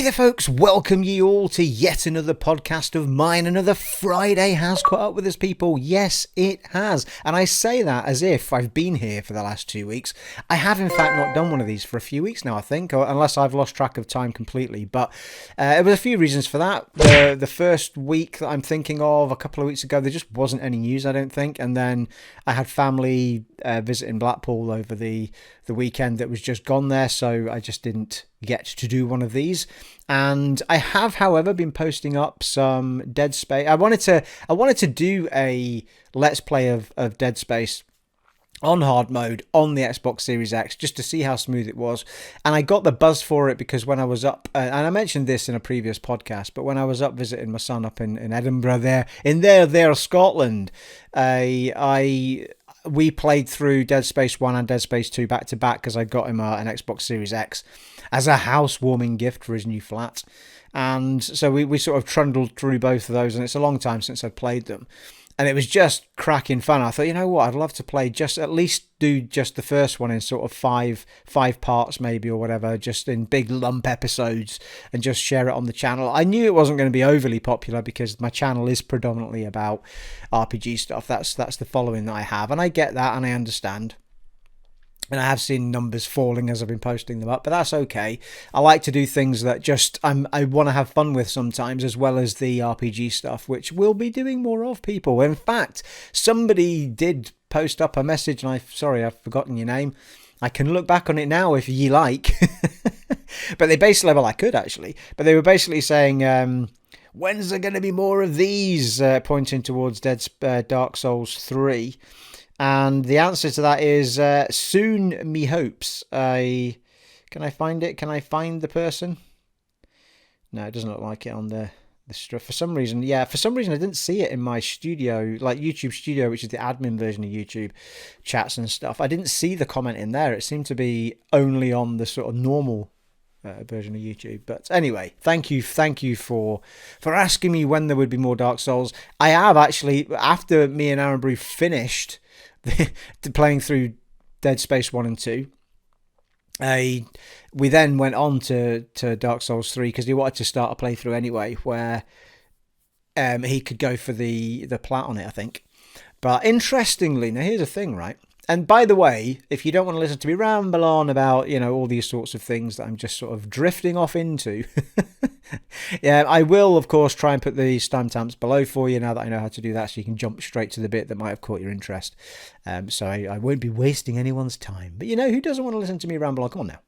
there folks, welcome ye all to yet another podcast of mine. Another Friday has caught up with us, people. Yes, it has. And I say that as if I've been here for the last 2 weeks. I have in fact not done one of these for a few weeks now, I think, or unless I've lost track of time completely. But there was a few reasons for that. The first week that I'm thinking of, a couple of weeks ago, there just wasn't any news, I don't think. And then I had family visiting Blackpool over the weekend that was just gone there, so I just didn't get to do one of these. And I have, however, been posting up some Dead Space. I wanted to do a let's play of Dead Space on hard mode on the Xbox Series X just to see how smooth it was. And I got the buzz for it because when I was up, and I mentioned this in a previous podcast, but when I was up visiting my son up in Edinburgh there, Scotland, we played through Dead Space 1 and Dead Space 2 back to back because I got him an Xbox Series X as a housewarming gift for his new flat. And so we sort of trundled through both of those, and it's a long time since I'd played them. And it was just cracking fun. I thought, you know what, I'd love to play at least do just the first one in sort of five parts maybe or whatever, just in big lump episodes, and just share it on the channel. I knew it wasn't going to be overly popular because my channel is predominantly about RPG stuff. That's the following that I have, and I get that and I understand. And I have seen numbers falling as I've been posting them up, but that's okay. I like to do things that just I want to have fun with sometimes, as well as the RPG stuff, which we'll be doing more of, people. In fact, somebody did post up a message, and I've forgotten your name. I can look back on it now if ye like. But they basically, well, I could actually, but they were basically saying, when's there going to be more of these, pointing towards Dark Souls 3. And the answer to that is soon, me hopes. Can I find it? Can I find the person? No, it doesn't look like it on the stuff. For some reason, I didn't see it in my studio, like YouTube Studio, which is the admin version of YouTube chats and stuff. I didn't see the comment in there. It seemed to be only on the sort of normal version of YouTube. But anyway, thank you for asking me when there would be more Dark Souls. I have actually, after me and Aaron Brew finished playing through Dead Space 1 and 2, we then went on to Dark Souls 3 because he wanted to start a playthrough anyway where he could go for the plat on it, I think. But interestingly, now here's the thing, right? And by the way, if you don't want to listen to me ramble on about, all these sorts of things that I'm just sort of drifting off into, I will, of course, try and put the timestamps below for you now that I know how to do that, so you can jump straight to the bit that might have caught your interest. So I won't be wasting anyone's time. But who doesn't want to listen to me ramble on? Come on now.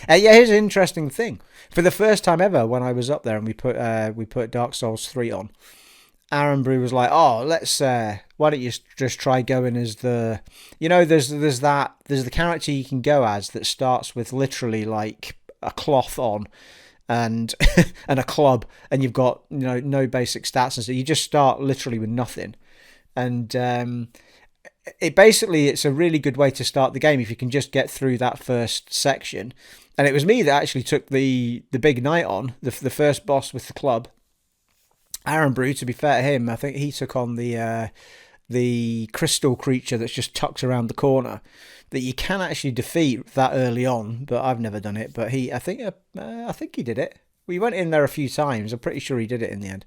Here's an interesting thing. For the first time ever, when I was up there and we put Dark Souls 3 on, Aaron Brew was like, "Oh, let's why don't you just try going as the there's the character you can go as that starts with literally like a cloth on and and a club, and you've got no basic stats, and so you just start literally with nothing." And it's a really good way to start the game if you can just get through that first section. And it was me that actually took the big night on the first boss with the club. Aaron Brew, to be fair to him, I think he took on the crystal creature that's just tucked around the corner that you can actually defeat that early on, but I've never done it. But I think he did it. We went in there a few times. I'm pretty sure he did it in the end.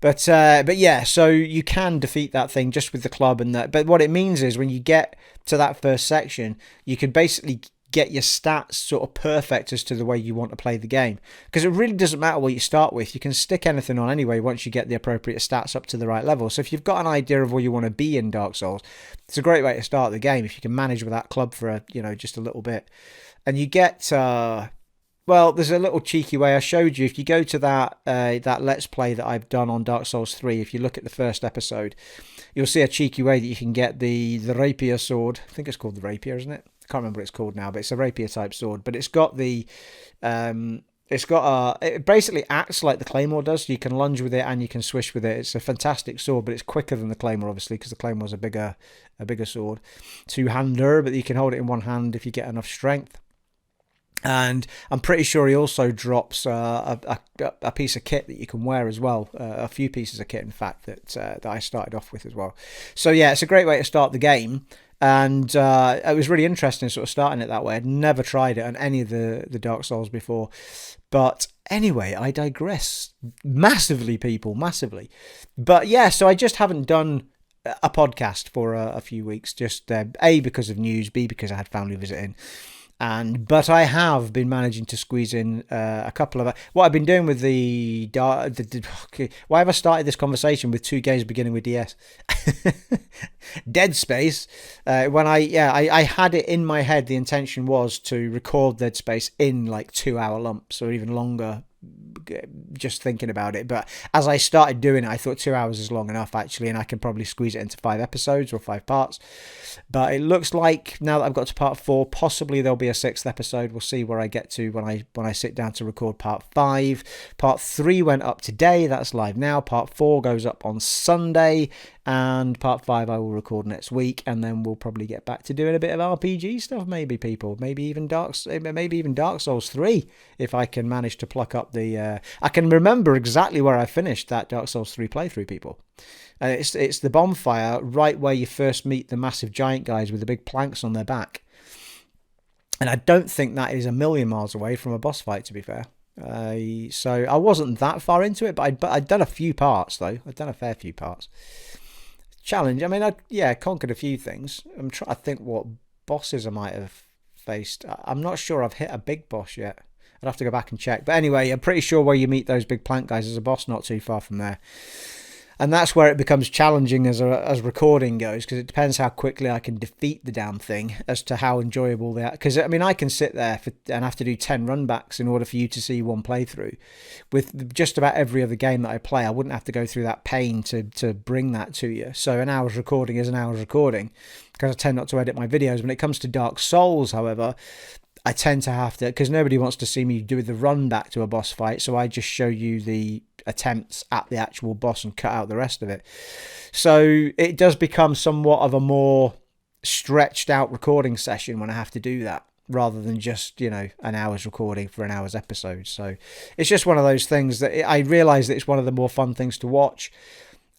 But yeah, so you can defeat that thing just with the club and that. But what it means is when you get to that first section, you can basically get your stats sort of perfect as to the way you want to play the game, because it really doesn't matter what you start with. You can stick anything on anyway once you get the appropriate stats up to the right level. So if you've got an idea of where you want to be in Dark Souls, it's a great way to start the game if you can manage with that club for just a little bit. And you get there's a little cheeky way I showed you. If you go to that let's play that I've done on Dark Souls 3, if you look at the first episode, you'll see a cheeky way that you can get the rapier sword. I think it's called the rapier, isn't it? I can't remember what it's called now, but it's a rapier type sword. But it's got it basically acts like the claymore does. You can lunge with it and you can swish with it. It's a fantastic sword, but it's quicker than the claymore, obviously, because the claymore's a bigger sword. Two-hander, but you can hold it in one hand if you get enough strength. And I'm pretty sure he also drops a piece of kit that you can wear as well. A few pieces of kit, in fact, that I started off with as well. So yeah, it's a great way to start the game. And it was really interesting sort of starting it that way. I'd never tried it on any of the Dark Souls before. But anyway, I digress massively, people, massively. But yeah, so I just haven't done a podcast for a few weeks. Just A, because of news, B, because I had family visiting. But I have been managing to squeeze in a couple of what I've been doing with why have I started this conversation with two games beginning with DS? Dead Space. When I had it in my head. The intention was to record Dead Space in like 2-hour lumps or even longer. Just thinking about it, but as I started doing it, I thought 2 hours is long enough actually, and I can probably squeeze it into 5 episodes or 5 parts. But it looks like now that I've got to part 4, possibly there'll be a 6th episode. We'll see where I get to when I sit down to record part 5. Part 3 went up today, that's live now. Part 4 goes up on Sunday, and part 5 I will record next week, and then we'll probably get back to doing a bit of RPG stuff, maybe, people. Maybe even Dark Souls 3, if I can manage to pluck up the I can remember exactly where I finished that Dark Souls 3 playthrough, people. It's the bonfire right where you first meet the massive giant guys with the big planks on their back. And I don't think that is a million miles away from a boss fight, to be fair. So I wasn't that far into it, but I'd done a few parts, though. I'd done a fair few parts. Challenge, I mean, I conquered a few things. I'm trying to think what bosses I might have faced. I'm not sure I've hit a big boss yet. I'd have to go back and check. But anyway, I'm pretty sure where you meet those big plank guys, there's a boss not too far from there. And that's where it becomes challenging as recording goes, because it depends how quickly I can defeat the damn thing as to how enjoyable they are. Because, I mean, I can sit there and have to do 10 runbacks in order for you to see one playthrough. With just about every other game that I play, I wouldn't have to go through that pain to bring that to you. So an hour's recording is an hour's recording, because I tend not to edit my videos. When it comes to Dark Souls, however, I tend to have to, because nobody wants to see me do the run back to a boss fight, so I just show you the attempts at the actual boss and cut out the rest of it. So it does become somewhat of a more stretched out recording session when I have to do that, rather than just, an hour's recording for an hour's episode. So it's just one of those things that I realise that it's one of the more fun things to watch.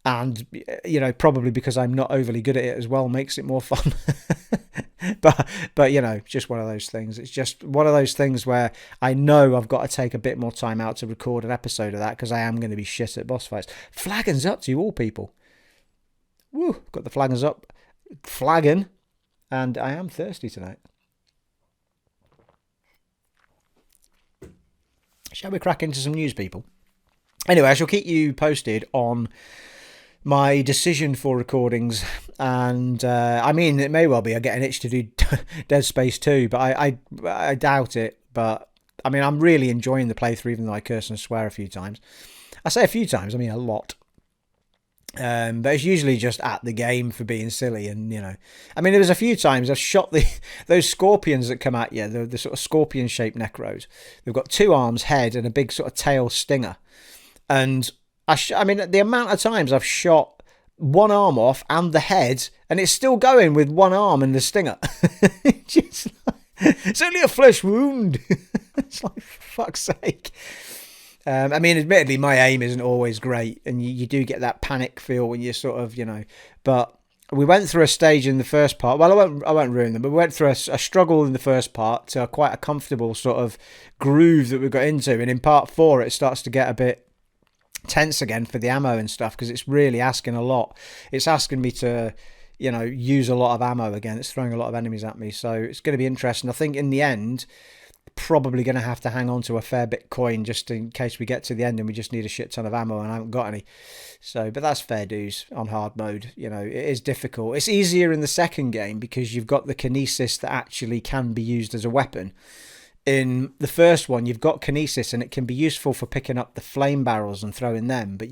And, probably because I'm not overly good at it as well, makes it more fun. but just one of those things. It's just one of those things where I know I've got to take a bit more time out to record an episode of that, because I am going to be shit at boss fights. Flagging's up to you all, people. Woo, got the flaggers up. Flagging. And I am thirsty tonight. Shall we crack into some news, people? Anyway, I shall keep you posted on my decision for recordings, and I mean, it may well be I get an itch to do Dead Space 2, but I doubt it. But I mean, I'm really enjoying the playthrough, even though I curse and swear a few times. I say a few times, I mean a lot. But it's usually just at the game for being silly, and I mean, there was a few times I've shot those scorpions that come at you, the sort of scorpion shaped necros. They've got 2 arms, head, and a big sort of tail stinger, and I mean, the amount of times I've shot one arm off and the head, and it's still going with one arm and the stinger. It's only a flesh wound. It's like, for fuck's sake. I mean, admittedly, my aim isn't always great, and you do get that panic feel when you're sort of, But we went through a stage in the first part. Well, I won't ruin them, but we went through a struggle in the first part to quite a comfortable sort of groove that we got into, and in part 4, it starts to get a bit tense again for the ammo and stuff, because it's really asking a lot. It's asking me to use a lot of ammo again. It's throwing a lot of enemies at me, so it's going to be interesting. I think in the end, probably going to have to hang on to a fair bit coin just in case we get to the end and we just need a shit ton of ammo and I haven't got any. So, but that's fair dues on hard mode. It is difficult. It's easier in the second game because you've got the kinesis that actually can be used as a weapon. In the first one, you've got kinesis and it can be useful for picking up the flame barrels and throwing them, but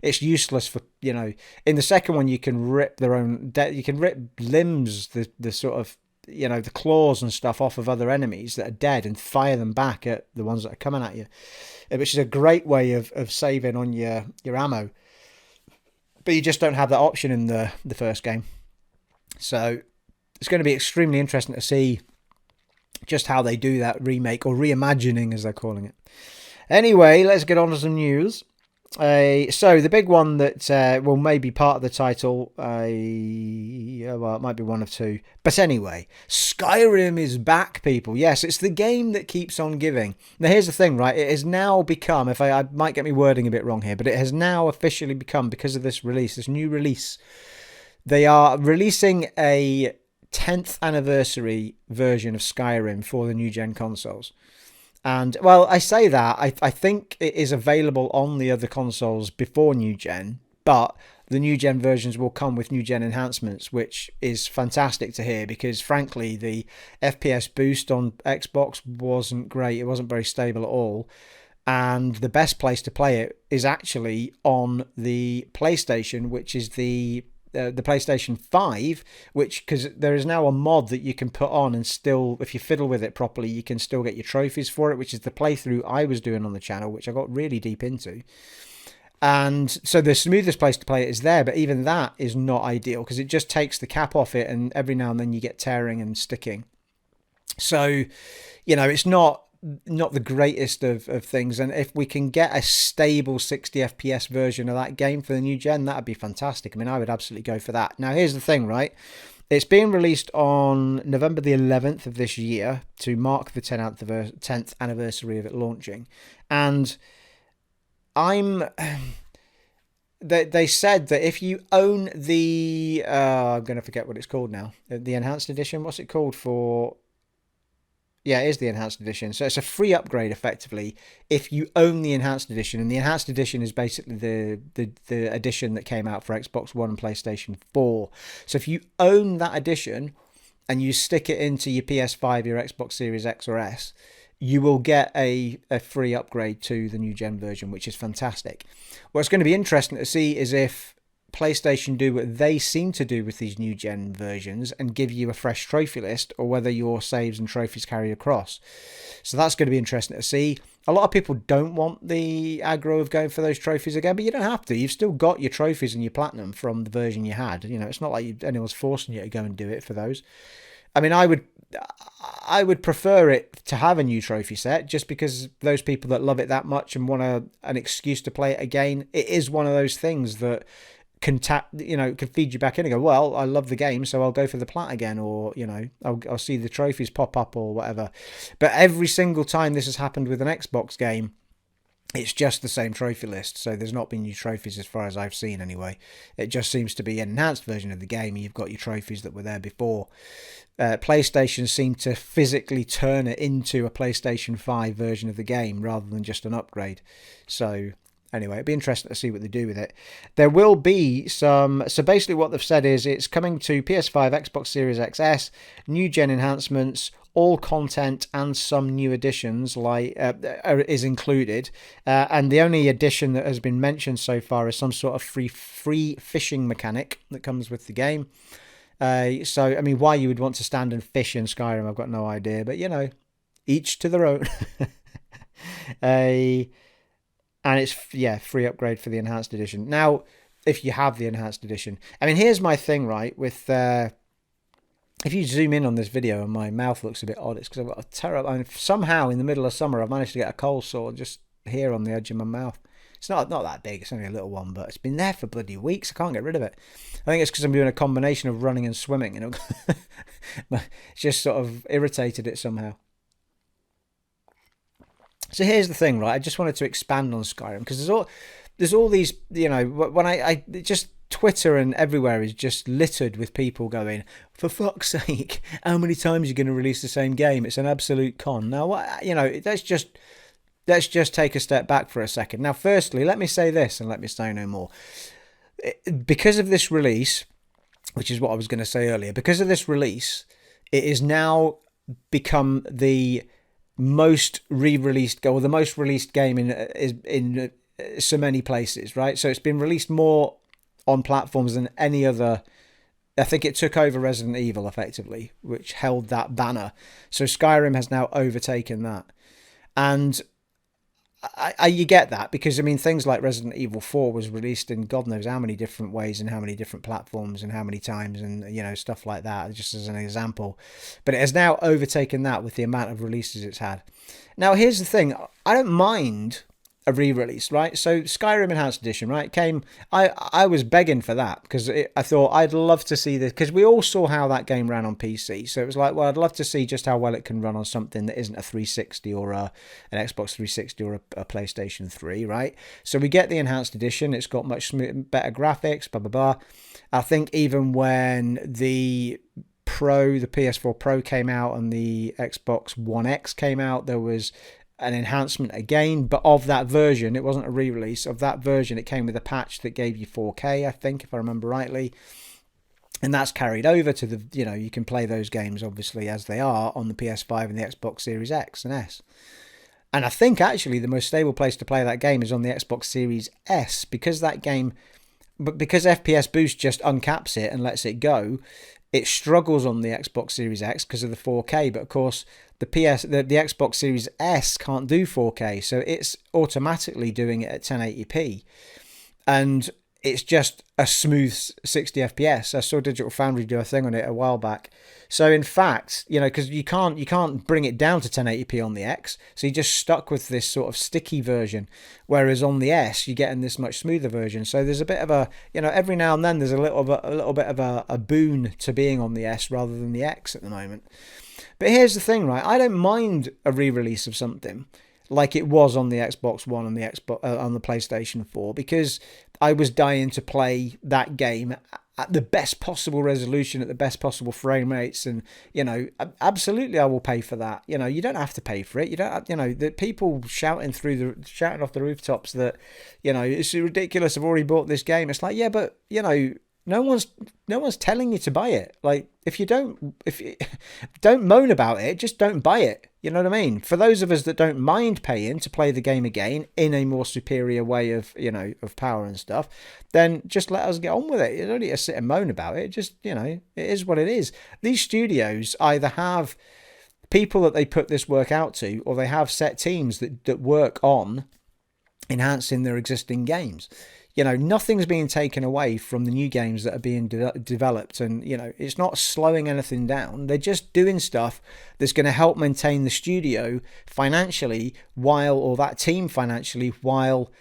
it's useless for, in the second one, you can rip you can rip limbs, the sort of, the claws and stuff off of other enemies that are dead and fire them back at the ones that are coming at you, which is a great way of saving on your ammo. But you just don't have that option in the first game. So it's going to be extremely interesting to see just how they do that remake, or reimagining as they're calling it. Anyway, let's get on to some news. So the big one that well, maybe part of the title, well, it might be one of two. But anyway, Skyrim is back, people. Yes, it's the game that keeps on giving. Now, here's the thing, right? It has now become, if I might get me wording a bit wrong here, but it has now officially become, because of this release, this new release, they are releasing a 10th anniversary version of Skyrim for the new gen consoles. And, well, I say that, I think it is available on the other consoles before new gen, but the new gen versions will come with new gen enhancements, which is fantastic to hear because, frankly, the FPS boost on Xbox wasn't great. It wasn't very stable at all. And the best place to play it is actually on the PlayStation, which is the PlayStation 5, which, because there is now a mod that you can put on and still, if you fiddle with it properly, you can still get your trophies for it, which is the playthrough I was doing on the channel, which I got really deep into. And so the smoothest place to play it is there, but even that is not ideal because it just takes the cap off it and every now and then you get tearing and sticking. So, it's not the greatest of things, and if we can get a stable 60 FPS version of that game for the new gen, that'd be fantastic. I mean, I would absolutely go for that. Now, here's the thing, right? It's being released on November the 11th of this year to mark the 10th anniversary of it launching, and they said that if you own the I'm going to forget what it's called now, the enhanced edition, what's it called for? Yeah, it is the Enhanced Edition. So it's a free upgrade, effectively, if you own the Enhanced Edition. And the Enhanced Edition is basically the edition that came out for Xbox One and PlayStation 4. So if you own that edition and you stick it into your PS5, your Xbox Series X or S, you will get a free upgrade to the new gen version, which is fantastic. What's going to be interesting to see is if PlayStation do what they seem to do with these new gen versions and give you a fresh trophy list, or whether your saves and trophies carry across. So that's going to be interesting to see. A lot of people don't want the aggro of going for those trophies again, but you don't have to. You've still got your trophies and your platinum from the version you had. It's not like anyone's forcing you to go and do it for those. I mean, I would prefer it to have a new trophy set, just because those people that love it that much and want an excuse to play it again. It is one of those things that can feed you back in and go, well, I love the game, so I'll go for the plat again, or I'll see the trophies pop up or whatever. But every single time this has happened with an Xbox game, it's just the same trophy list. So there's not been new trophies as far as I've seen anyway. It just seems to be an enhanced version of the game, and you've got your trophies that were there before. PlayStation seemed to physically turn it into a PlayStation 5 version of the game rather than just an upgrade. So anyway, it'd be interesting to see what they do with it. There will be some... So basically what they've said is it's coming to PS5, Xbox Series XS, new gen enhancements, all content and some new additions is included. And the only addition that has been mentioned so far is some sort of free fishing mechanic that comes with the game. So, I mean, why you would want to stand and fish in Skyrim, I've got no idea. But, each to their own. And it's, free upgrade for the Enhanced Edition. Now, if you have the Enhanced Edition. I mean, here's my thing, right, with... if you zoom in on this video and my mouth looks a bit odd, it's because I've got a terrible... I mean, somehow, in the middle of summer, I've managed to get a cold sore just here on the edge of my mouth. It's not that big, it's only a little one, but it's been there for bloody weeks. I can't get rid of it. I think it's because I'm doing a combination of running and swimming. It's just sort of irritated it somehow. So here's the thing, right? I just wanted to expand on Skyrim because there's all these, when I just Twitter and everywhere is just littered with people going, for fuck's sake, how many times are you going to release the same game? It's an absolute con. Now, let's just take a step back for a second. Now, firstly, let me say this and let me say no more. Because of this release, which is what I was going to say earlier, because of this release, it is now become the most re-released or the most released game in so many places, right? So it's been released more on platforms than any other. I think it took over Resident Evil effectively, which held that banner. So Skyrim has now overtaken that. And you get that because, I mean, things like Resident Evil 4 was released in God knows how many different ways and how many different platforms and how many times and, stuff like that, just as an example. But it has now overtaken that with the amount of releases it's had. Now, here's the thing. I don't mind a re-release, right? So Skyrim Enhanced Edition, right, came. I was begging for that because I thought I'd love to see this, because we all saw how that game ran on PC. So it was like, well, I'd love to see just how well it can run on something that isn't a 360 or an Xbox 360 or a PlayStation 3, right? So we get the Enhanced Edition. It's got much better graphics, blah blah blah. I think even when the PS4 Pro came out and the Xbox One X came out, there was an enhancement again, but of that version, it wasn't a re-release of that version. It came with a patch that gave you 4K, I think, if I remember rightly, and that's carried over to the, you can play those games obviously as they are on the PS5 and the Xbox Series X and S. And I think actually the most stable place to play that game is on the Xbox Series S, because that game, but because FPS Boost just uncaps it and lets it go, it struggles on the Xbox Series X because of the 4K. But of course, the Xbox Series S can't do 4K, so it's automatically doing it at 1080p, and it's just a smooth 60 FPS. I saw Digital Foundry do a thing on it a while back. So in fact, because you can't bring it down to 1080p on the X, so you're just stuck with this sort of sticky version. Whereas on the S, you're getting this much smoother version. So there's a bit of a, every now and then there's a little bit of a boon to being on the S rather than the X at the moment. But here's the thing, right? I don't mind a re-release of something like it was on the Xbox One and the on the PlayStation 4, because I was dying to play that game at the best possible resolution, at the best possible frame rates, and absolutely I will pay for that. You don't have to pay for it. You don't have, the people shouting off the rooftops that it's ridiculous, I've already bought this game. It's like, yeah, but no one's telling you to buy it. Like, if you don't moan about it, just don't buy it. You know what I mean? For those of us that don't mind paying to play the game again in a more superior way of power and stuff, then just let us get on with it. You don't need to sit and moan about it. Just, it is what it is. These studios either have people that they put this work out to, or they have set teams that work on enhancing their existing games. Nothing's being taken away from the new games that are being developed, and it's not slowing anything down. They're just doing stuff that's going to help maintain the studio financially, or that team financially, while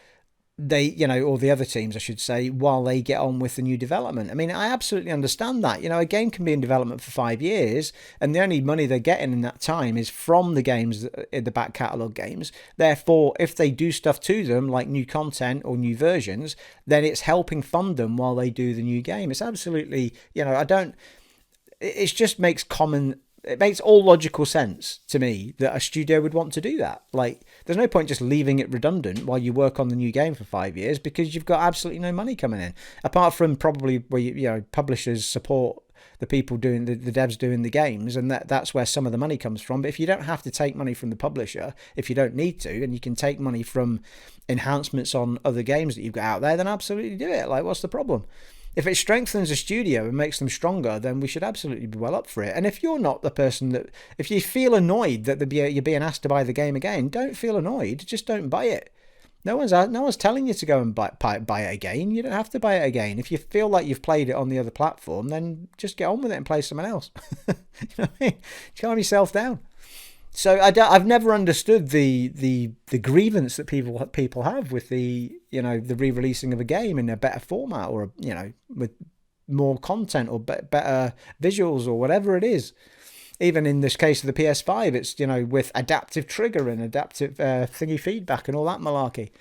they, or the other teams, I should say, while they get on with the new development. I mean, I absolutely understand that. A game can be in development for 5 years, and the only money they're getting in that time is from the games, in the back catalogue games. Therefore, if they do stuff to them, like new content or new versions, then it's helping fund them while they do the new game. It's absolutely, it just makes it makes all logical sense to me that a studio would want to do that. Like, there's no point just leaving it redundant while you work on the new game for 5 years, because you've got absolutely no money coming in, apart from probably where publishers support the people doing the devs doing the games, and that's where some of the money comes from. But if you don't have to take money from the publisher, if you don't need to, and you can take money from enhancements on other games that you've got out there, then absolutely do it. Like, what's the problem? If it strengthens a studio and makes them stronger, then we should absolutely be well up for it. And if you're not the person if you feel annoyed that you're being asked to buy the game again, don't feel annoyed. Just don't buy it. No one's telling you to go and buy it again. You don't have to buy it again. If you feel like you've played it on the other platform, then just get on with it and play something else. You know what I mean? Calm yourself down. So I've never understood the grievance that people have with the re-releasing of a game in a better format, or with more content or better visuals or whatever it is. Even in this case of the PS5, it's with adaptive trigger and adaptive thingy feedback and all that malarkey.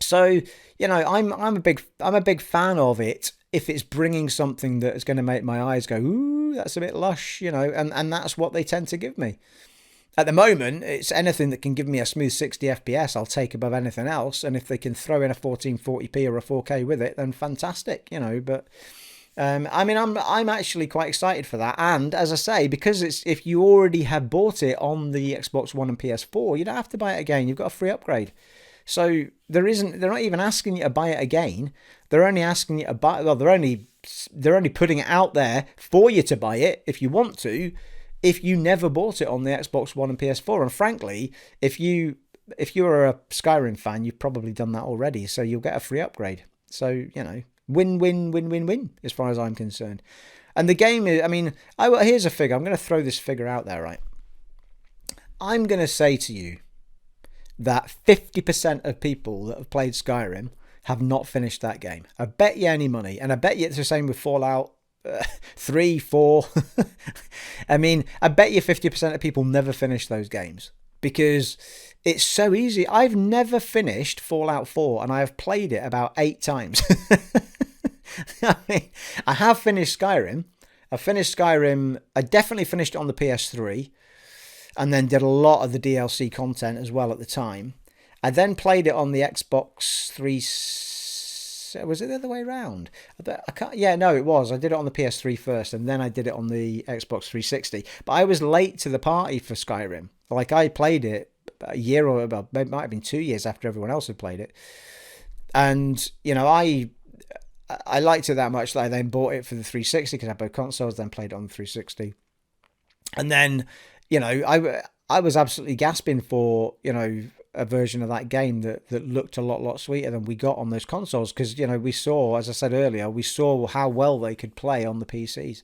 So I'm a big fan of it if it's bringing something that is going to make my eyes go, ooh, that's a bit lush, and that's what they tend to give me. At the moment, it's anything that can give me a smooth 60 FPS I'll take above anything else, and if they can throw in a 1440p or a 4K with it, then fantastic, but I'm actually quite excited for that. And as I say, because if you already have bought it on the Xbox One and PS4, you don't have to buy it again. You've got a free upgrade. So they're not even asking you to buy it again. They're only asking you to buy. Well, they're only putting it out there for you to buy it if you want to. If you never bought it on the Xbox One and PS4, and frankly, if you're a Skyrim fan, you've probably done that already. So you'll get a free upgrade. So win as far as I'm concerned. And the game is, here's a figure. I'm going to throw this figure out there, right? I'm going to say to you, that 50% of people that have played Skyrim have not finished that game. I bet you any money, and I bet you it's the same with Fallout 3, 4. I mean, I bet you 50% of people never finish those games because it's so easy. I've never finished Fallout 4, and I have played it about 8 times. I mean, I have finished Skyrim. I definitely finished it on the PS3, and then did a lot of the DLC content as well at the time. I then played it on the Xbox 3. Was it the other way around? I can't. Yeah, no, it was. I did it on the PS3 first, and then I did it on the Xbox 360. But I was late to the party for Skyrim. Like, I played it a year or about, it might have been 2 years after everyone else had played it. And I liked it that much that I then bought it for the 360 because I had both consoles. Then played it on the 360, and then I was absolutely gasping for a version of that game that looked a lot sweeter than we got on those consoles, because we saw, as I said earlier, how well they could play on the PCs.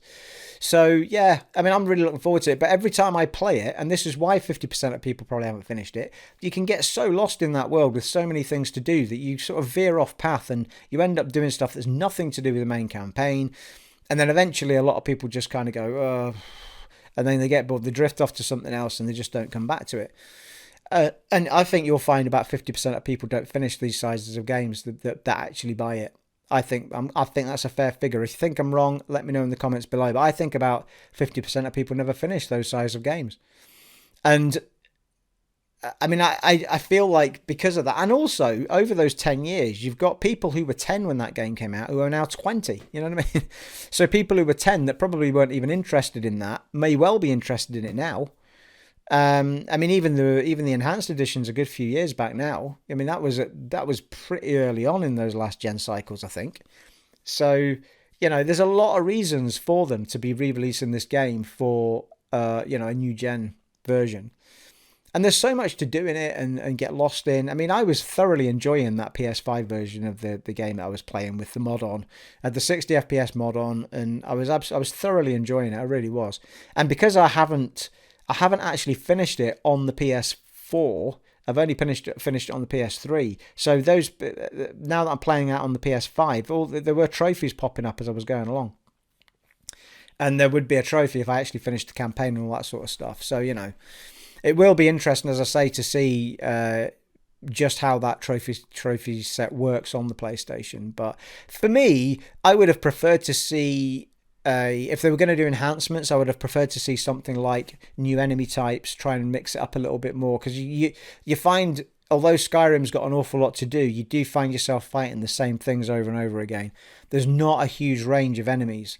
So yeah, I mean, I'm really looking forward to it. But every time I play it, and this is why 50% of people probably haven't finished it, you can get so lost in that world with so many things to do that you sort of veer off path and you end up doing stuff that's nothing to do with the main campaign. And then eventually a lot of people just kind of go, oh, and then they get bored, they drift off to something else, and they just don't come back to it. And I think you'll find about 50% of people don't finish these sizes of games that actually buy it. I think that's a fair figure. If you think I'm wrong, let me know in the comments below. But I think about 50% of people never finish those size of games. And I mean, I feel like because of that, and also over those 10 years, you've got people who were 10 when that game came out who are now 20. You know what I mean? So people who were 10 that probably weren't even interested in that may well be interested in it now. I mean, even the enhanced edition's a good few years back now. I mean, that was pretty early on in those last gen cycles, I think. So, there's a lot of reasons for them to be re-releasing this game for a new gen version. And there's so much to do in it and get lost in. I mean, I was thoroughly enjoying that PS5 version of the game that I was playing with the mod on. I had the 60 FPS mod on, and I was thoroughly enjoying it. I really was. And because I haven't actually finished it on the PS4. I've only finished it on the PS3. So now that I'm playing out on the PS5, there were trophies popping up as I was going along. And there would be a trophy if I actually finished the campaign and all that sort of stuff. So, it will be interesting, as I say, to see just how that trophy set works on the PlayStation. But for me, I would have preferred to see... if they were going to do enhancements, I would have preferred to see something like new enemy types, try and mix it up a little bit more, because you find, although Skyrim's got an awful lot to do, you do find yourself fighting the same things over and over again. There's not a huge range of enemies,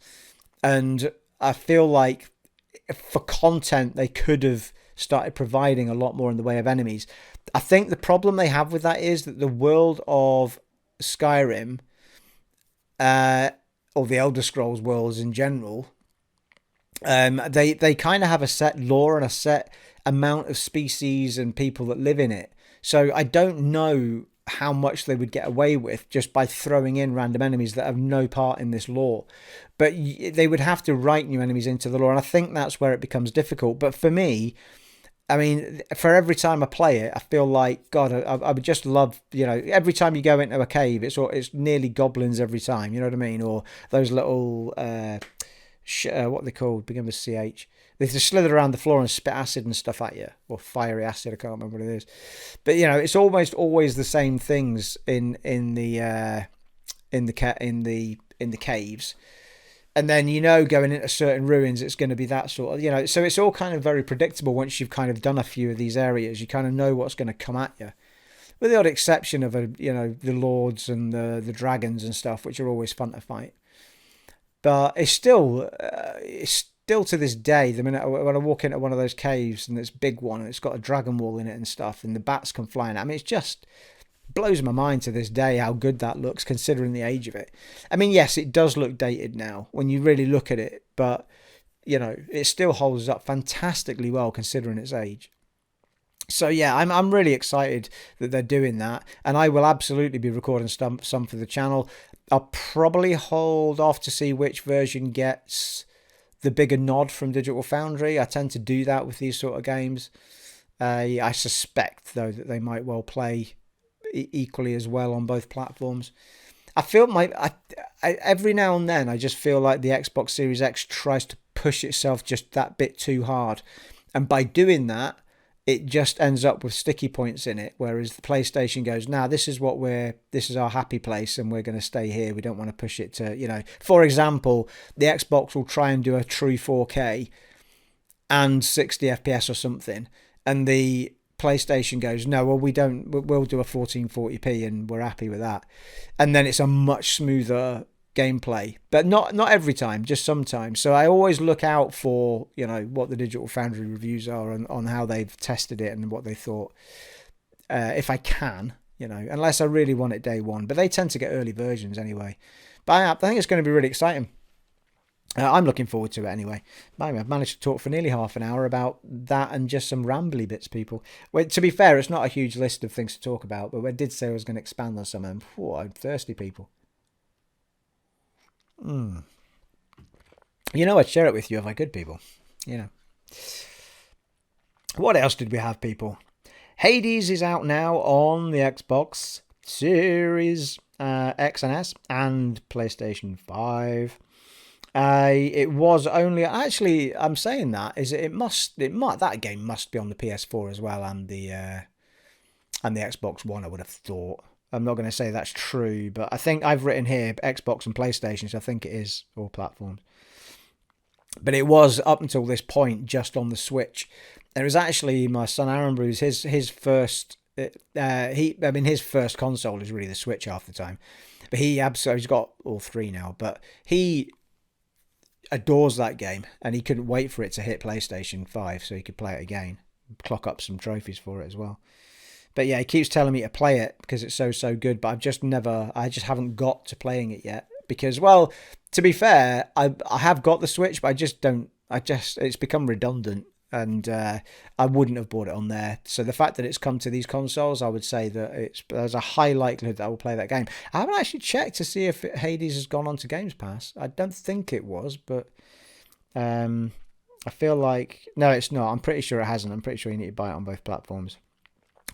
and I feel like for content they could have started providing a lot more in the way of enemies. I think the problem they have with that is that the world of Skyrim, or the Elder Scrolls worlds in general, they kind of have a set lore and a set amount of species and people that live in it. So I don't know how much they would get away with just by throwing in random enemies that have no part in this lore. But they would have to write new enemies into the lore, and I think that's where it becomes difficult. But for me, I mean, for every time I play it, I feel like, God, I would just love, every time you go into a cave, it's nearly goblins every time, you know what I mean? Or those little, what are they called? Begin with CH. They just slither around the floor and spit acid and stuff at you, or fiery acid. I can't remember what it is, but it's almost always the same things in the caves. And then, going into certain ruins, it's going to be that sort of, so it's all kind of very predictable once you've kind of done a few of these areas. You kind of know what's going to come at you, with the odd exception of, the lords and the dragons and stuff, which are always fun to fight. But it's still to this day, the minute when I walk into one of those caves and it's a big one and it's got a dragon wall in it and stuff, and the bats come flying, I mean, it's just blows my mind to this day how good that looks considering the age of it. I mean, yes, it does look dated now when you really look at it, but it still holds up fantastically well considering its age. So yeah, I'm really excited that they're doing that, and I will absolutely be recording some for the channel. I'll probably hold off to see which version gets the bigger nod from Digital Foundry. I tend to do that with these sort of games. I suspect, though, that they might well play equally as well on both platforms. I feel every now and then I just feel like the Xbox Series X tries to push itself just that bit too hard, and by doing that, it just ends up with sticky points in it. Whereas the PlayStation goes, "Nah, this is our happy place, and we're going to stay here. We don't want to push it to, For example, the Xbox will try and do a true 4K and 60 FPS or something, and the PlayStation goes, no, well, we don't, we'll do a 1440p and we're happy with that. And then it's a much smoother gameplay, but not every time, just sometimes. So I always look out for, what the Digital Foundry reviews are on how they've tested it and what they thought, if I can, unless I really want it day one. But they tend to get early versions anyway. But I think it's going to be really exciting. I'm looking forward to it anyway. I've managed to talk for nearly half an hour about that and just some rambly bits, people. Well, to be fair, it's not a huge list of things to talk about, but I did say I was going to expand on some of them. I'm thirsty, people. I'd share it with you if I could, people. What else did we have, people? Hades is out now on the Xbox Series X and S and PlayStation 5. It was only actually. I'm saying that it might that game must be on the PS4 as well and the Xbox One. I would have thought. I'm not going to say that's true, but I think I've written here Xbox and PlayStation, so I think it is all platforms. But it was up until this point just on the Switch. It was actually my son Aaron Bruce, his first. His first console is really the Switch half the time, but he's got all three now. But he adores that game, and he couldn't wait for it to hit PlayStation 5 so he could play it again, clock up some trophies for it as well. But yeah, he keeps telling me to play it because it's so good, but I just haven't got to playing it yet because, well, to be fair, I have got the Switch, but it's become redundant, and I wouldn't have bought it on there. So the fact that it's come to these consoles, I would say that there's a high likelihood that I will play that game. I haven't actually checked to see if Hades has gone on to Games Pass. I don't think it was, but I feel like no, it's not. I'm pretty sure it hasn't. I'm pretty sure you need to buy it on both platforms,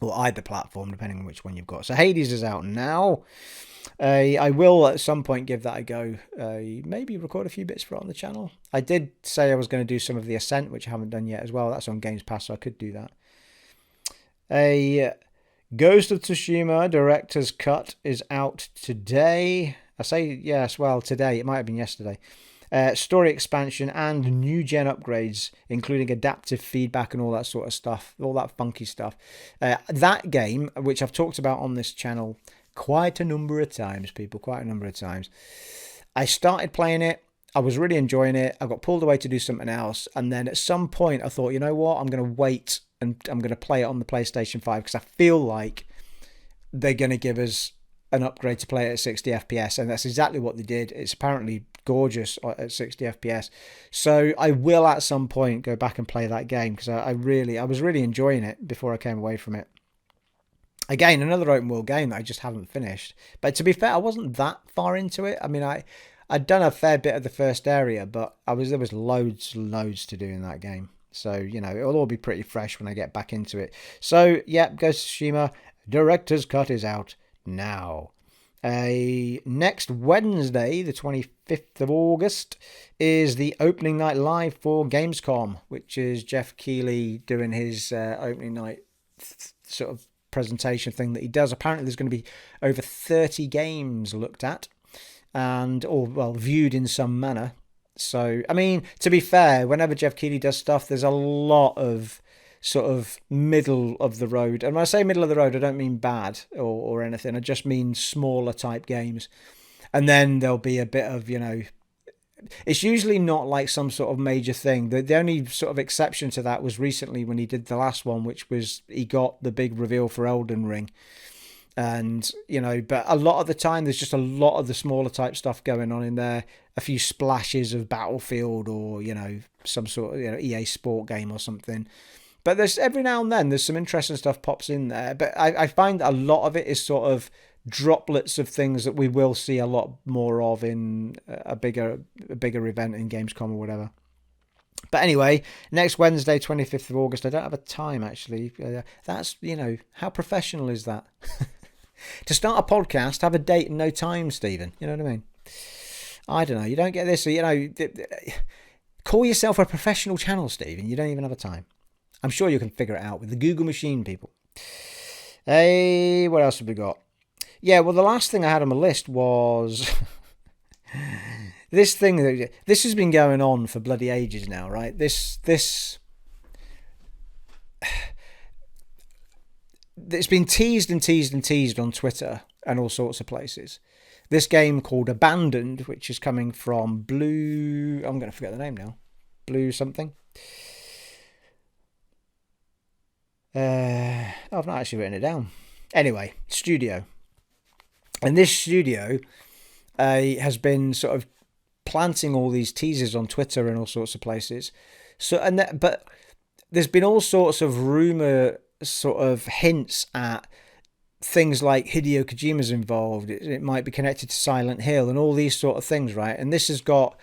or either platform, depending on which one you've got. So Hades is out now. I will at some point give that a go. Maybe record a few bits for it on the channel. I did say I was going to do some of the Ascent, which I haven't done yet as well. That's on Games Pass, so I could do that. A Ghost of Tsushima Director's Cut is out today. I say yes, well, today. It might have been yesterday. Story expansion and new gen upgrades, including adaptive feedback and all that sort of stuff, all that funky stuff. That game, which I've talked about on this channel quite a number of times, people, quite a number of times. I started playing it. I was really enjoying it. I got pulled away to do something else. And then at some point I thought, you know what? I'm going to wait and I'm going to play it on the PlayStation 5 because I feel like they're going to give us an upgrade to play it at 60 FPS. And that's exactly what they did. It's apparently gorgeous at 60 FPS. So I will at some point go back and play that game because I was really enjoying it before I came away from it. Again, another open world game that I just haven't finished. But to be fair, I wasn't that far into it. I mean, I'd done a fair bit of the first area, but there was loads to do in that game. So, it'll all be pretty fresh when I get back into it. So, yeah, Ghost of Tsushima Director's Cut is out now. Next Wednesday, the 25th of August, is the opening night live for Gamescom, which is Jeff Keighley doing his opening night sort of presentation thing that he does. Apparently there's going to be over 30 games looked at or viewed in some manner. So, I mean, to be fair, whenever Jeff Keighley does stuff, there's a lot of sort of middle of the road. And when I say middle of the road, I don't mean bad or anything. I just mean smaller type games. And then there'll be a bit of, it's usually not like some sort of major thing. The only sort of exception to that was recently when he did the last one, which was he got the big reveal for Elden Ring. And, but a lot of the time there's just a lot of the smaller type stuff going on in there. A few splashes of Battlefield or, some sort of EA Sport game or something. But there's every now and then there's some interesting stuff pops in there. But I find a lot of it is sort of droplets of things that we will see a lot more of in a bigger event in Gamescom or whatever. But anyway, next Wednesday, 25th of August. I don't have a time, actually. That's, how professional is that? To start a podcast, have a date and no time, Stephen. You know what I mean? I don't know. You don't get this. Call yourself a professional channel, Stephen. You don't even have a time. I'm sure you can figure it out with the Google machine, people. Hey, what else have we got? Yeah, well, the last thing I had on my list was this thing. This has been going on for bloody ages now, right? This it's been teased and teased and teased on Twitter and all sorts of places. This game called Abandoned, which is coming from Blue... I'm going to forget the name now. Blue something. I've not actually written it down. Anyway, studio. And this studio has been sort of planting all these teasers on Twitter and all sorts of places. But there's been all sorts of rumor sort of hints at things like Hideo Kojima's involved. It might be connected to Silent Hill and all these sort of things, right? And this has got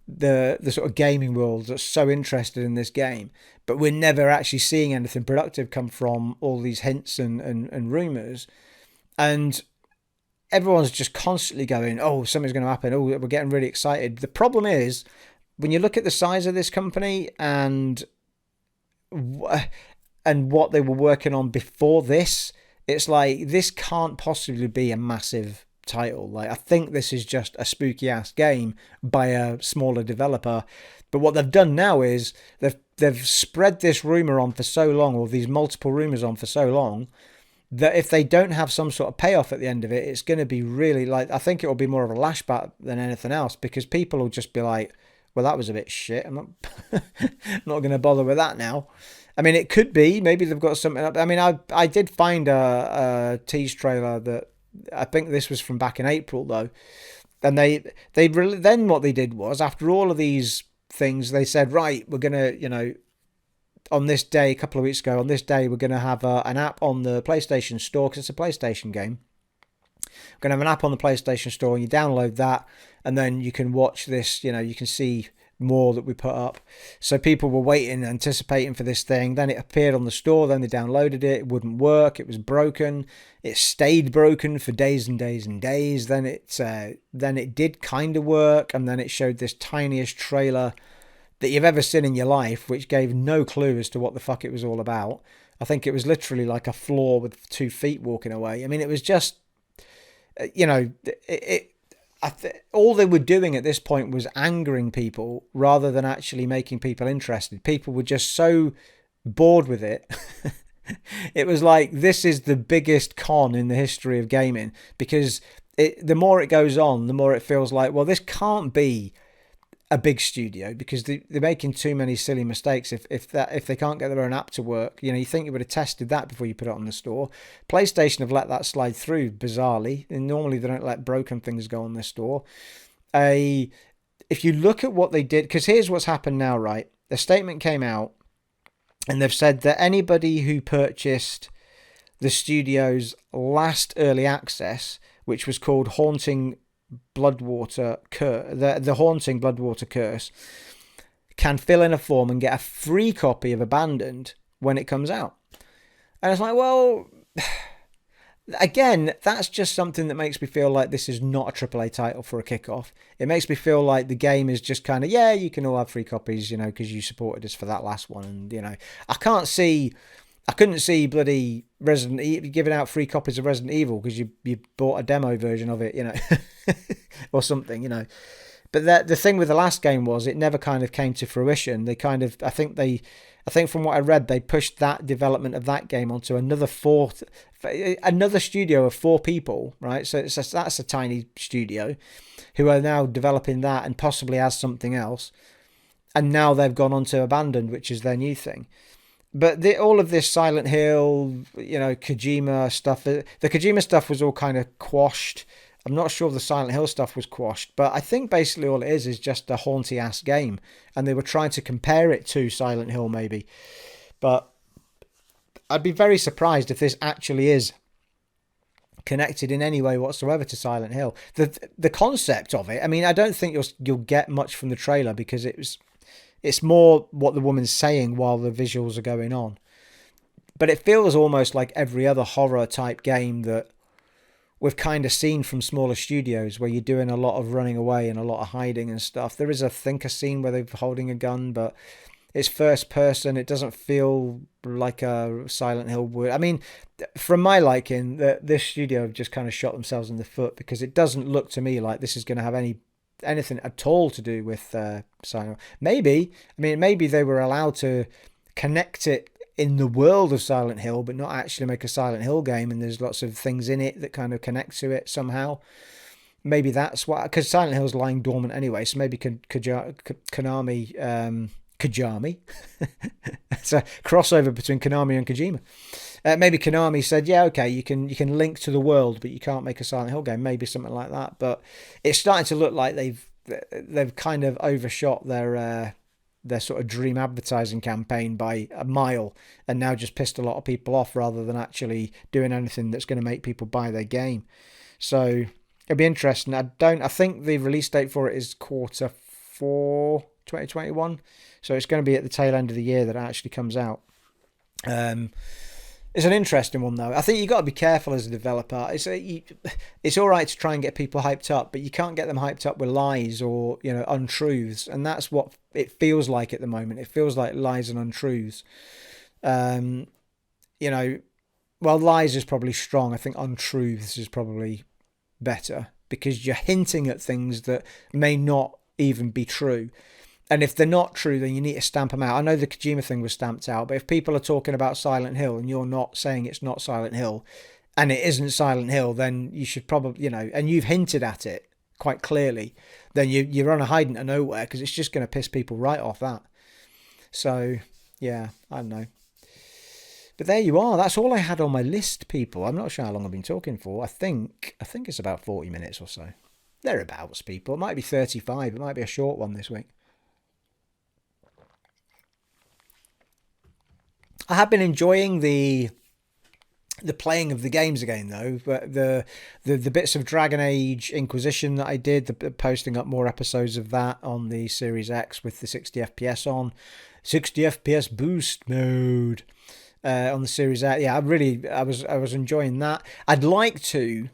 the sort of gaming world that's so interested in this game, but we're never actually seeing anything productive come from all these hints and rumors. And everyone's just constantly going, oh, something's going to happen. Oh, we're getting really excited. The problem is, when you look at the size of this company and what they were working on before this, it's like, this can't possibly be a massive title. Like, I think this is just a spooky ass game by a smaller developer. But what they've done now is they've spread this rumor on for so long, or these multiple rumors on for so long, that if they don't have some sort of payoff at the end of it, it's going to be really, like, I think it will be more of a lashback than anything else, because people will just be like, well, that was a bit shit. I'm not, not going to bother with that now. I mean, it could be. Maybe they've got something up. I mean, I did find a tease trailer that, I think this was from back in April, though. And then what they did was, after all of these things, they said, right, we're going to, on this day, a couple of weeks ago, on this day, we're going to have an app on the PlayStation Store, because it's a PlayStation game. We're going to have an app on the PlayStation Store, and you download that, and then you can watch this, you can see more that we put up. So people were waiting, anticipating for this thing. Then it appeared on the store, then they downloaded it. It wouldn't work. It was broken. It stayed broken for days and days and days. Then it did kind of work, and then it showed this tiniest trailer that you've ever seen in your life, which gave no clue as to what the fuck it was all about. I think it was literally like a floor with 2 feet walking away. I mean, it was just, all they were doing at this point was angering people rather than actually making people interested. People were just so bored with it. It was like, this is the biggest con in the history of gaming, because the more it goes on, the more it feels like, well, this can't be a big studio, because they're making too many silly mistakes. If they can't get their own app to work, you think you would have tested that before you put it on the store. PlayStation have let that slide through, bizarrely, and normally they don't let broken things go on their store. If you look at what they did, because here's what's happened now, right? A statement came out, and they've said that anybody who purchased the studio's last early access, which was called Haunting Bloodwater Curse, the Haunting Bloodwater Curse, can fill in a form and get a free copy of Abandoned when it comes out. And it's like, well, again, that's just something that makes me feel like this is not a AAA title for a kickoff. It makes me feel like the game is just kind of, yeah, you can all have free copies, because you supported us for that last one. And, I couldn't see bloody Resident Evil giving out free copies of Resident Evil because you bought a demo version of it, or something, But the thing with the last game was it never kind of came to fruition. They kind of, I think from what I read, they pushed that development of that game onto another studio of 4 people, right? So that's a tiny studio who are now developing that and possibly as something else. And now they've gone on to Abandoned, which is their new thing. But all of this Silent Hill, Kojima stuff, the Kojima stuff was all kind of quashed. I'm not sure if the Silent Hill stuff was quashed, but I think basically all it is just a haunty-ass game. And they were trying to compare it to Silent Hill, maybe. But I'd be very surprised if this actually is connected in any way whatsoever to Silent Hill. The concept of it, I mean, I don't think you'll get much from the trailer, because It's more what the woman's saying while the visuals are going on. But it feels almost like every other horror type game that we've kind of seen from smaller studios, where you're doing a lot of running away and a lot of hiding and stuff. There is, I think, a scene where they're holding a gun, but it's first person. It doesn't feel like a Silent Hill would. I mean, from my liking, this studio have just kind of shot themselves in the foot, because it doesn't look to me like this is going to have anything at all to do with Silent Hill. Maybe they were allowed to connect it in the world of Silent Hill, but not actually make a Silent Hill game, and there's lots of things in it that kind of connect to it somehow. Maybe that's why, because Silent Hill's lying dormant anyway, so maybe Konami... Kajami. It's a crossover between Konami and Kojima. Maybe Konami said, yeah, okay, you can link to the world, but you can't make a Silent Hill game. Maybe something like that. But it's starting to look like they've kind of overshot their sort of dream advertising campaign by a mile, and now just pissed a lot of people off rather than actually doing anything that's going to make people buy their game. So it'll be interesting. I think the release date for it is Q4 2021. So it's going to be at the tail end of the year that it actually comes out. It's an interesting one, though. I think you've got to be careful as a developer. It's all right to try and get people hyped up, but you can't get them hyped up with lies or, untruths. And that's what it feels like at the moment. It feels like lies and untruths. Well, lies is probably strong. I think untruths is probably better, because you're hinting at things that may not even be true. And if they're not true, then you need to stamp them out. I know the Kojima thing was stamped out, but if people are talking about Silent Hill and you're not saying it's not Silent Hill, and it isn't Silent Hill, then you should probably, and you've hinted at it quite clearly, then you're on a hiding to nowhere, because it's just going to piss people right off that. So, yeah, I don't know. But there you are. That's all I had on my list, people. I'm not sure how long I've been talking for. I think it's about 40 minutes or so. Thereabouts, people. It might be 35. It might be a short one this week. I have been enjoying the playing of the games again, though. But the bits of Dragon Age Inquisition that I did, posting up more episodes of that on the Series X with the 60 FPS on, 60 FPS boost mode on the Series X. Yeah, I was enjoying that. I'd like to,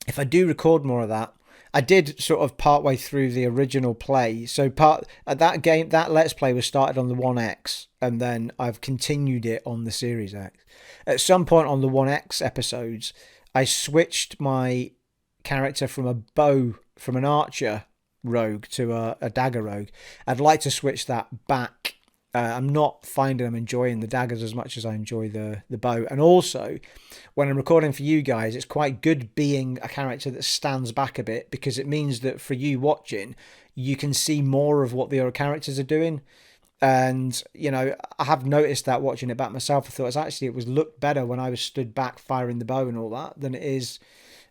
if I do record more of that. I did sort of part way through the original play. So that Let's Play was started on the One X, and then I've continued it on the Series X. At some point on the One X episodes, I switched my character from an archer rogue to a dagger rogue. I'd like to switch that back. I'm not finding I'm enjoying the daggers as much as I enjoy the bow. And also, when I'm recording for you guys, it's quite good being a character that stands back a bit, because it means that for you watching, you can see more of what the other characters are doing. And, I have noticed that watching it back myself. I thought it was looked better when I was stood back firing the bow and all that than it is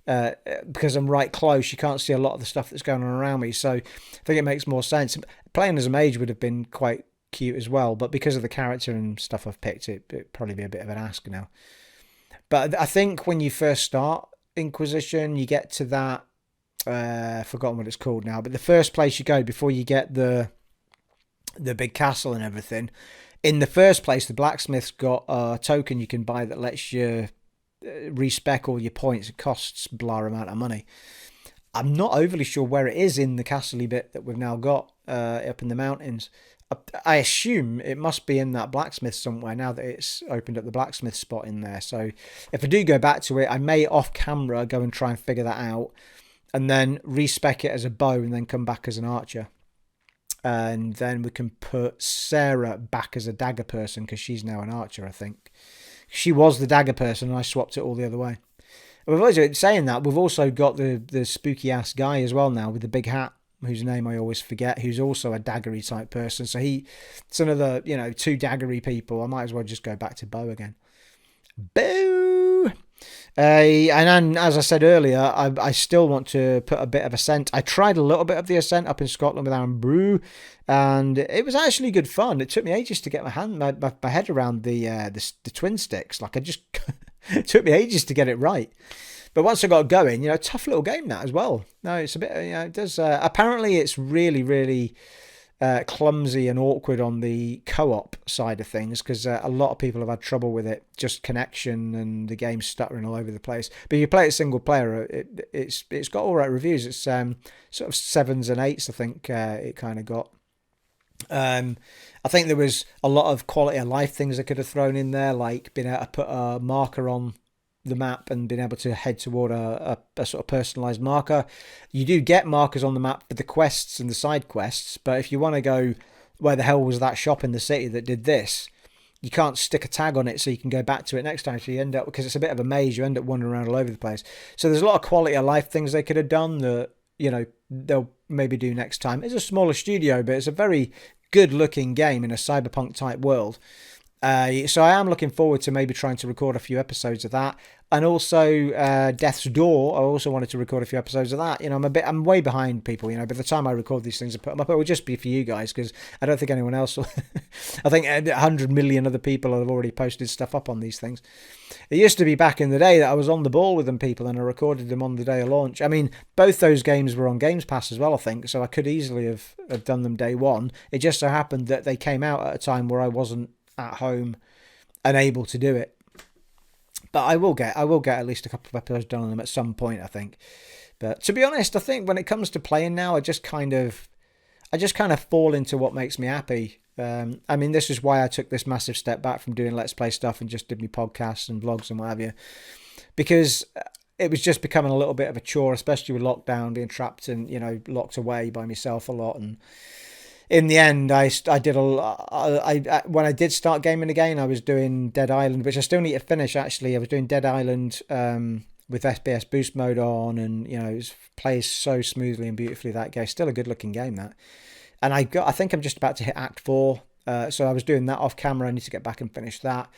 because I'm right close. You can't see a lot of the stuff that's going on around me. So I think it makes more sense. Playing as a mage would have been quite cute as well, but because of the character and stuff I've picked, it'd probably be a bit of an ask now. But I think when you first start Inquisition, you get to that I've forgotten what it's called now, but the first place you go before you get the big castle and everything, in the first place the blacksmith's got a token you can buy that lets you respec all your points. It costs blah amount of money. I'm not overly sure where it is in the castle-y bit that we've now got up in the mountains. I assume it must be in that blacksmith somewhere now that it's opened up the blacksmith spot in there. So if I do go back to it, I may off camera go and try and figure that out, and then respec it as a bow and then come back as an archer. And then we can put Sarah back as a dagger person, because she's now an archer, I think. She was the dagger person and I swapped it all the other way. And we've also, saying that, we've also got the spooky ass guy as well now with the big hat, whose name I always forget, who's also a daggery type person. So it's another, two daggery people. I might as well just go back to bow again. Boo! And as I said earlier, I still want to put a bit of Ascent. I tried a little bit of the Ascent up in Scotland with Aaron Brew, and it was actually good fun. It took me ages to get my head around the twin sticks. Like, it took me ages to get it right. But once I got going, tough little game that as well. No, it's a bit, it does. Apparently, it's really, really clumsy and awkward on the co-op side of things, because a lot of people have had trouble with it, just connection and the game stuttering all over the place. But if you play it single player, it's got all right reviews. It's sort of 7s and 8s, I think it kind of got. I think there was a lot of quality of life things I could have thrown in there, like being able to put a marker on the map and being able to head toward a sort of personalized marker. You do get markers on the map for the quests and the side quests, but if you want to go, where the hell was that shop in the city that did this, you can't stick a tag on it so you can go back to it next time. So you end up, because it's a bit of a maze, you end up wandering around all over the place. So there's a lot of quality of life things they could have done that, you know, they'll maybe do next time. It's a smaller studio, but it's a very good looking game in a cyberpunk type world. So I am looking forward to maybe trying to record a few episodes of that, and also Death's Door. I also wanted to record a few episodes of that. You know, I'm way behind people. You know, by the time I record these things and put them up, it will just be for you guys, because I don't think anyone else will. I think 100 million other people have already posted stuff up on these things. It used to be back in the day that I was on the ball with them people and I recorded them on the day of launch. I mean, both those games were on Games Pass as well, I think, so I could easily have done them day one. It just so happened that they came out at a time where I wasn't at home and able to do it. But I will get at least a couple of episodes done on them at some point, I think. But to be honest, I think when it comes to playing now, I just kind of fall into what makes me happy. I mean, this is why I took this massive step back from doing Let's Play stuff and just did my podcasts and vlogs and what have you, because it was just becoming a little bit of a chore, especially with lockdown, being trapped and, you know, locked away by myself a lot. And in the end, I did when I did start gaming again, I was doing Dead Island, which I still need to finish. Actually, I was doing Dead Island with FPS boost mode on, and you know, it plays so smoothly and beautifully. That game, still a good looking game, that. And I think I'm just about to hit Act 4, so I was doing that off camera. I need to get back and finish that.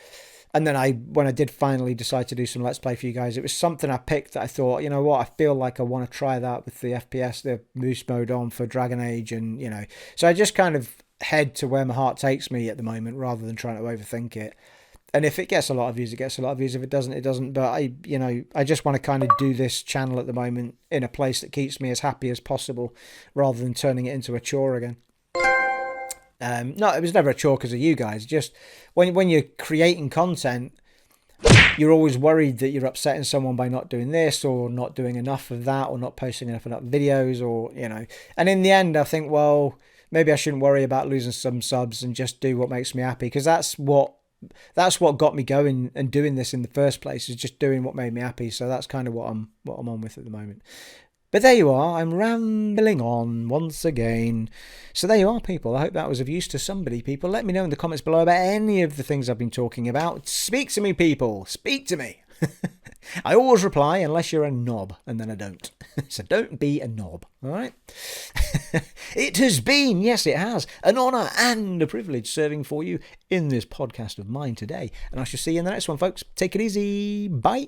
And then when I did finally decide to do some Let's Play for you guys, it was something I picked that I thought, you know what, I feel like I want to try that with the FPS, the boost mode on for Dragon Age, and, you know. So I just kind of head to where my heart takes me at the moment, rather than trying to overthink it. And if it gets a lot of views, it gets a lot of views. If it doesn't, it doesn't. But I just want to kind of do this channel at the moment in a place that keeps me as happy as possible, rather than turning it into a chore again. No, it was never a chore because of you guys. Just when you're creating content, you're always worried that you're upsetting someone by not doing this, or not doing enough of that, or not posting enough videos, or, you know. And in the end, I think, well, maybe I shouldn't worry about losing some subs and just do what makes me happy, because that's what got me going and doing this in the first place, is just doing what made me happy. So that's kind of what I'm on with at the moment. But there you are, I'm rambling on once again. So there you are, people. I hope that was of use to somebody, people. Let me know in the comments below about any of the things I've been talking about. Speak to me, people. Speak to me. I always reply unless you're a knob, and then I don't. So don't be a knob, all right? It has been, yes it has, an honour and a privilege serving for you in this podcast of mine today. And I shall see you in the next one, folks. Take it easy. Bye.